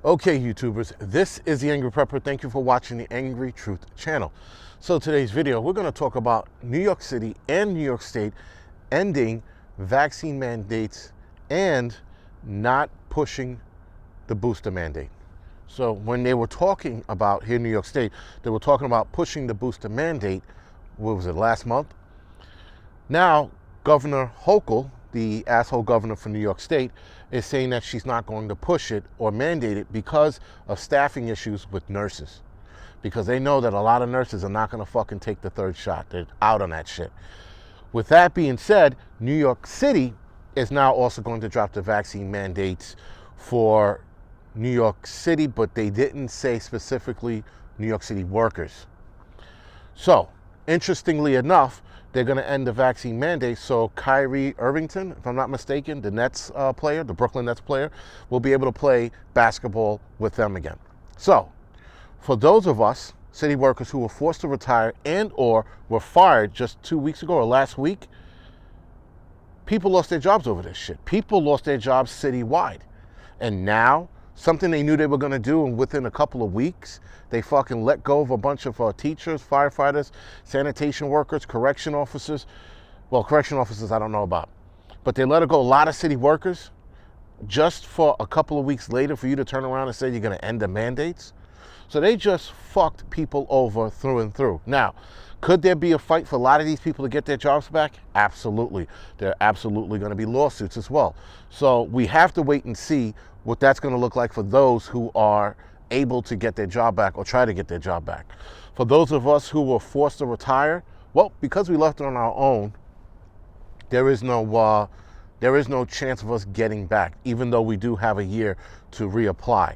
Okay, YouTubers, this is the Angry Prepper. Thank you for watching the Angry Truth channel. So today's video, we're going to talk about New York City and New York State ending vaccine mandates and not pushing the booster mandate. So when they were talking about here in New York State, they were talking about pushing the booster mandate, what was it, last month? Now, Governor Hochul, the asshole governor for New York State, is saying that she's not going to push it or mandate it because of staffing issues with nurses. Because they know that a lot of nurses are not going to fucking take the third shot. They're out on that shit. With that being said, New York City is now also going to drop the vaccine mandates for New York City, but they didn't say specifically New York City workers. So, interestingly enough, they're going to end the vaccine mandate, so Kyrie Irvington, if I'm not mistaken, the Nets player, the Brooklyn Nets player, will be able to play basketball with them again. So, for those of us, city workers who were forced to retire and or were fired just 2 weeks ago or last week, people lost their jobs over this shit. People lost their jobs citywide. And now, something they knew they were going to do, and within a couple of weeks, they fucking let go of a bunch of teachers, firefighters, sanitation workers, correction officers. Well, correction officers I don't know about. But they let go a lot of city workers just for a couple of weeks later for you to turn around and say you're going to end the mandates. So they just fucked people over through and through. Now, could there be a fight for a lot of these people to get their jobs back? Absolutely. There are absolutely going to be lawsuits as well. So we have to wait and see what that's going to look like for those who are able to get their job back or try to get their job back. For those of us who were forced to retire, well, because we left on our own, there is no chance of us getting back, even though we do have a year to reapply.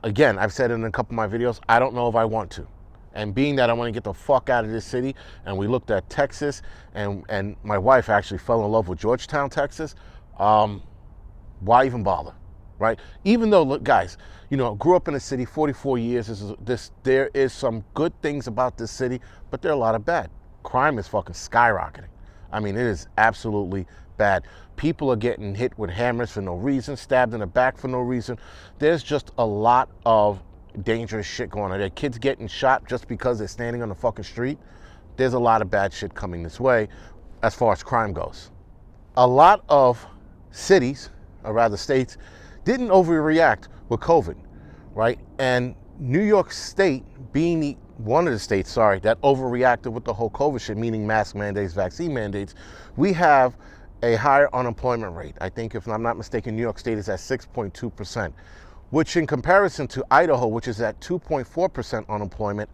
Again, I've said in a couple of my videos, I don't know if I want to. And being that I want to get the fuck out of this city, and we looked at Texas, and my wife actually fell in love with Georgetown, Texas, why even bother, right? Even though, look, guys, you know, grew up in a city, 44 years, there is some good things about this city, but there are a lot of bad. Crime is fucking skyrocketing. I mean, it is absolutely bad. People are getting hit with hammers for no reason, stabbed in the back for no reason. There's just a lot of dangerous shit going on. There are kids getting shot just because they're standing on the fucking street. There's a lot of bad shit coming this way as far as crime goes. A lot of cities, or rather states, didn't overreact with COVID, right? And New York State being one of the states, that overreacted with the whole COVID shit, meaning mask mandates, vaccine mandates, we have a higher unemployment rate. I think, if I'm not mistaken, New York State is at 6.2%, which in comparison to Idaho, which is at 2.4% unemployment,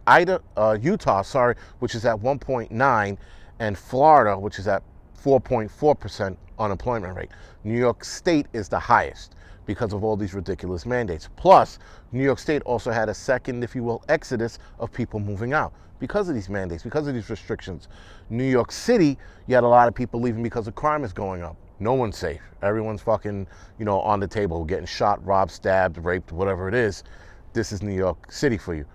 Utah, which is at 1.9%, and Florida, which is at 4.4% unemployment rate. New York State is the highest because of all these ridiculous mandates. Plus, New York State also had a second, if you will, exodus of people moving out because of these mandates, because of these restrictions. New York City, you had a lot of people leaving because the crime is going up. No one's safe. Everyone's fucking, on the table, getting shot, robbed, stabbed, raped, whatever it is. This is New York City for you.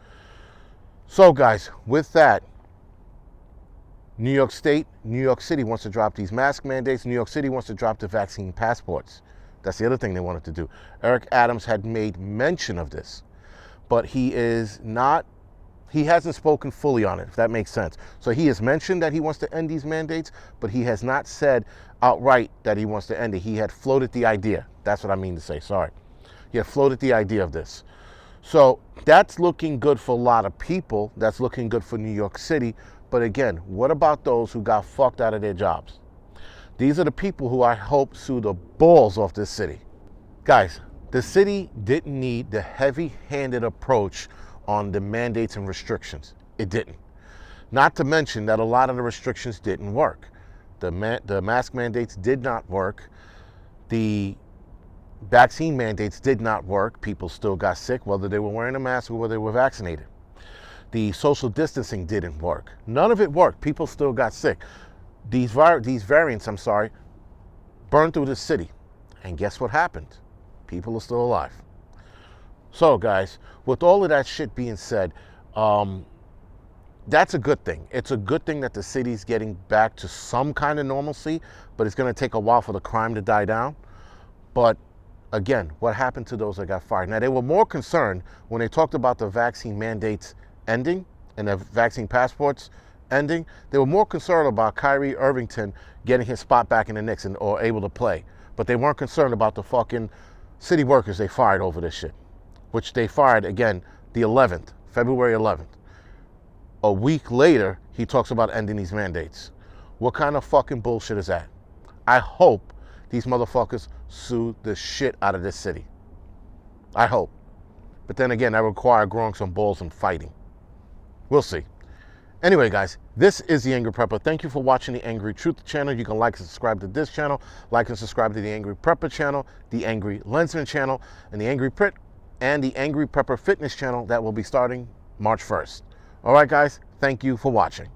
So, guys, with that, New York State, New York City wants to drop these mask mandates. New York City wants to drop the vaccine passports. That's the other thing they wanted to do. Eric Adams had made mention of this, but he hasn't spoken fully on it, if that makes sense. So he has mentioned that he wants to end these mandates, but he has not said outright that he wants to end it. He had floated the idea. That's what I mean to say, sorry. He had floated the idea of this. So that's looking good for a lot of people. That's looking good for New York City. But again, what about those who got fucked out of their jobs? These are the people who I hope sue the balls off this city. Guys, the city didn't need the heavy-handed approach on the mandates and restrictions. It didn't. Not to mention that a lot of the restrictions didn't work. The mask mandates did not work. The vaccine mandates did not work. People still got sick, whether they were wearing a mask or whether they were vaccinated. The social distancing didn't work. None of it worked. People still got sick. These variants, burned through the city. And guess what happened? People are still alive. So, guys, with all of that shit being said, that's a good thing. It's a good thing that the city's getting back to some kind of normalcy, but it's going to take a while for the crime to die down. But again, what happened to those that got fired? Now, they were more concerned when they talked about the vaccine mandates ending and the vaccine passports ending. They were more concerned about Kyrie Irvington getting his spot back in the Knicks or able to play. But they weren't concerned about the fucking city workers they fired over this shit, which they fired, again, the 11th, February 11th. A week later, he talks about ending these mandates. What kind of fucking bullshit is that? I hope these motherfuckers sue the shit out of this city. I hope. But then again, that requires growing some balls and fighting. We'll see. Anyway, guys, this is The Angry Prepper. Thank you for watching The Angry Truth channel. You can like and subscribe to this channel, like and subscribe to The Angry Prepper channel, The Angry Lensman channel, and The Angry Prit, and The Angry Prepper Fitness channel that will be starting March 1st. All right, guys, thank you for watching.